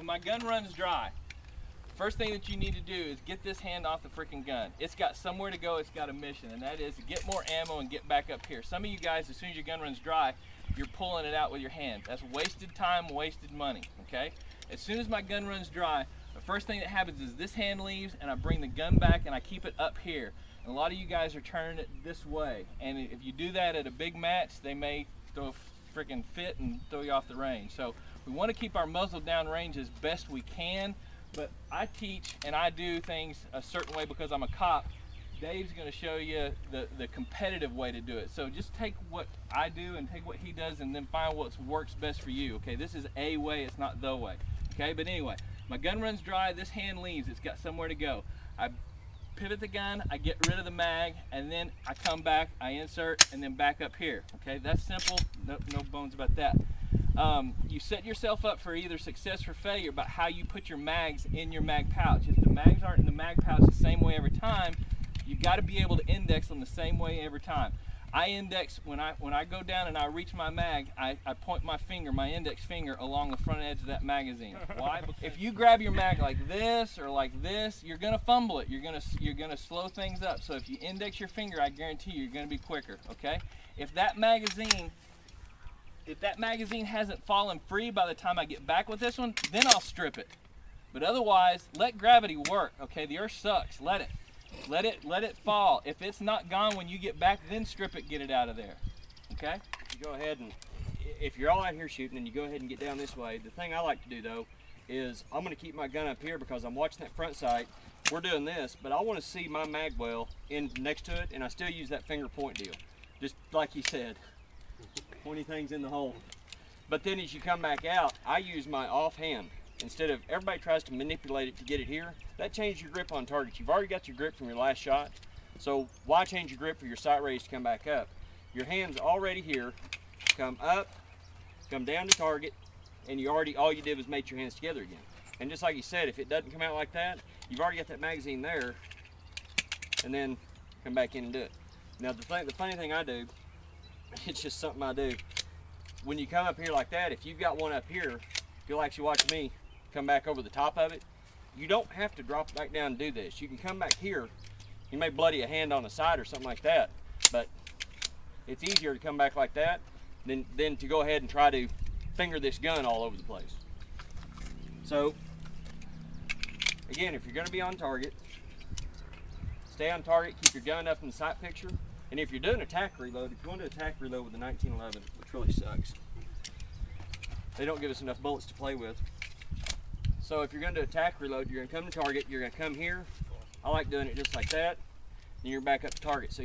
my gun runs dry. First thing that you need to do is get this hand off the freaking gun. It's got somewhere to go, it's got a mission, and that is to get more ammo and get back up here. Some of you guys, as soon as your gun runs dry, you're pulling it out with your hand. That's wasted time, wasted money, okay? As soon as my gun runs dry, the first thing that happens is this hand leaves and I bring the gun back and I keep it up here. And a lot of you guys are turning it this way. And if you do that at a big match, they may throw a freaking fit and throw you off the range. So we want to keep our muzzle down range as best we can. But I teach and I do things a certain way because I'm a cop. Dave's going to show you the competitive way to do it. So just take what I do and take what he does and then find what works best for you. Okay, this is a way, it's not the way. Okay, but anyway, my gun runs dry, this hand leaves, it's got somewhere to go. I pivot the gun, I get rid of the mag, and then I come back, I insert, and then back up here. Okay, that's simple, no bones about that. You set yourself up for either success or failure by how you put your mags in your mag pouch. If the mags aren't in the mag pouch the same way every time, you've got to be able to index them the same way every time. I index, when I go down and I reach my mag, I point my finger, my index finger, along the front edge of that magazine. Why? If you grab your mag like this or like this, you're gonna fumble it. You're gonna slow things up. So if you index your finger, I guarantee you're gonna be quicker, okay? If that magazine hasn't fallen free by the time I get back with this one, then I'll strip it. But otherwise, let gravity work, okay? The earth sucks, let it. Let it fall. If it's not gone when you get back, then strip it, get it out of there. Okay? You go ahead and, if you're all out here shooting and you go ahead and get down this way, the thing I like to do though is I'm going to keep my gun up here because I'm watching that front sight. We're doing this, but I want to see my mag well in next to it, and I still use that finger point deal. Just like he said, pointy things in the hole. But then as you come back out, I use my offhand. Instead of, everybody tries to manipulate it to get it here, that changes your grip on targets. You've already got your grip from your last shot, so why change your grip for your sight raise to come back up? Your hand's already here, come up, come down to target, and all you did was mate your hands together again. And just like you said, if it doesn't come out like that, you've already got that magazine there, and then come back in and do it. Now the funny thing I do, it's just something I do. When you come up here like that, if you've got one up here, you'll actually watch me come back over the top of it. You don't have to drop it back down and do this. You can come back here. You may bloody a hand on the side or something like that, but it's easier to come back like that than to go ahead and try to finger this gun all over the place. So again, if you're going to be on target, stay on target, keep your gun up in the sight picture. And if you're doing attack reload, if you want to attack reload with the 1911, which really sucks, they don't give us enough bullets to play with. So if you're going to attack reload, you're going to come to target, you're going to come here. I like doing it just like that, and you're back up to target. So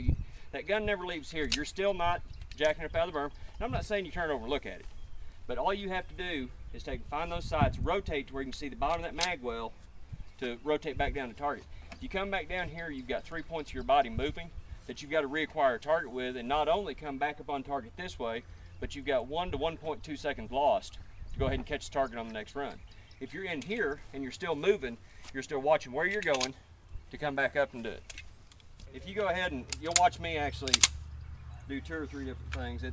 that gun never leaves here. You're still not jacking up out of the berm. And I'm not saying you turn over and look at it, but all you have to do is find those sights, rotate to where you can see the bottom of that mag well to rotate back down to target. If you come back down here, you've got 3 points of your body moving that you've got to reacquire a target with, and not only come back up on target this way, but you've got 1 to 1.2 seconds lost to go ahead and catch the target on the next run. If you're in here and you're still moving, you're still watching where you're going to come back up and do it. If you go ahead and you'll watch me actually do 2 or 3 different things.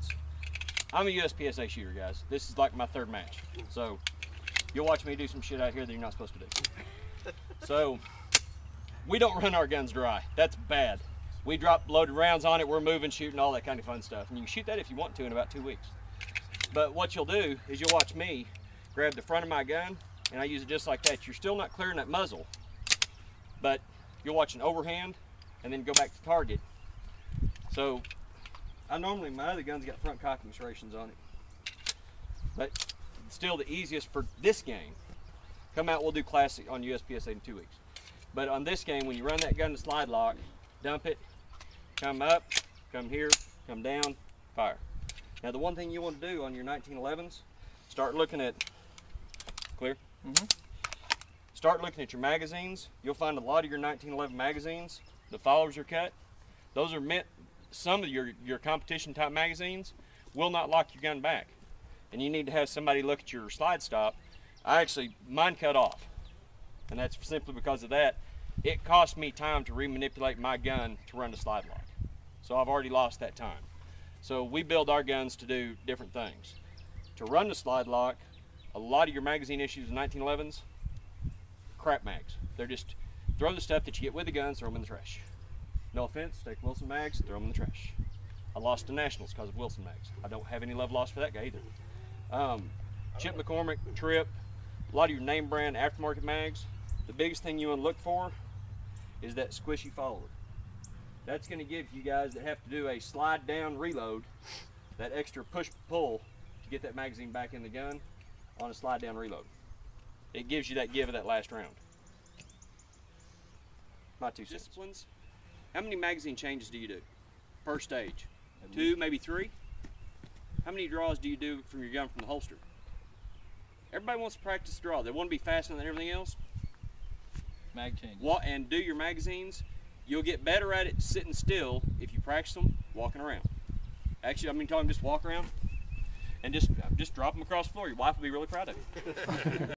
I'm a USPSA shooter, guys. This is like my 3rd match. So you'll watch me do some shit out here that you're not supposed to do. So we don't run our guns dry. That's bad. We drop loaded rounds on it, we're moving, shooting, all that kind of fun stuff. And you can shoot that if you want to in about 2 weeks. But what you'll do is you'll watch me grab the front of my gun, and I use it just like that. You're still not clearing that muzzle, but you'll watch an overhand and then go back to target. So my other gun's got front cocking serrations on it. But still the easiest for this game. Come out, we'll do classic on USPSA in 2 weeks. But on this game, when you run that gun to slide lock, dump it, come up, come here, come down, fire. Now the one thing you want to do on your 1911s, start looking at, clear? Start looking at your magazines. You'll find a lot of your 1911 magazines, the followers are cut. Those are meant, some of your competition type magazines will not lock your gun back. And you need to have somebody look at your slide stop. Mine cut off. And that's simply because of that. It cost me time to remanipulate my gun to run the slide lock. So I've already lost that time. So we build our guns to do different things. To run the slide lock, A lot of your magazine issues in 1911s, crap mags. They're just throw the stuff that you get with the guns, throw them in the trash. No offense, take Wilson mags, throw them in the trash. I lost to Nationals because of Wilson mags. I don't have any love lost for that guy either. Chip McCormick, Trip, a lot of your name brand aftermarket mags, the biggest thing you want to look for is that squishy follower. That's going to give you guys that have to do a slide down reload that extra push pull to get that magazine back in the gun on a slide down reload. It gives you that give of that last round. My 2 cents. Disciplines. How many magazine changes do you do per stage? 2, maybe 3? How many draws do you do from your gun from the holster? Everybody wants to practice the draw. They want to be faster than everything else. Mag changes. And do your magazines. You'll get better at it sitting still if you practice them walking around. Actually, I mean, just walk around and just drop them across the floor. Your wife will be really proud of you.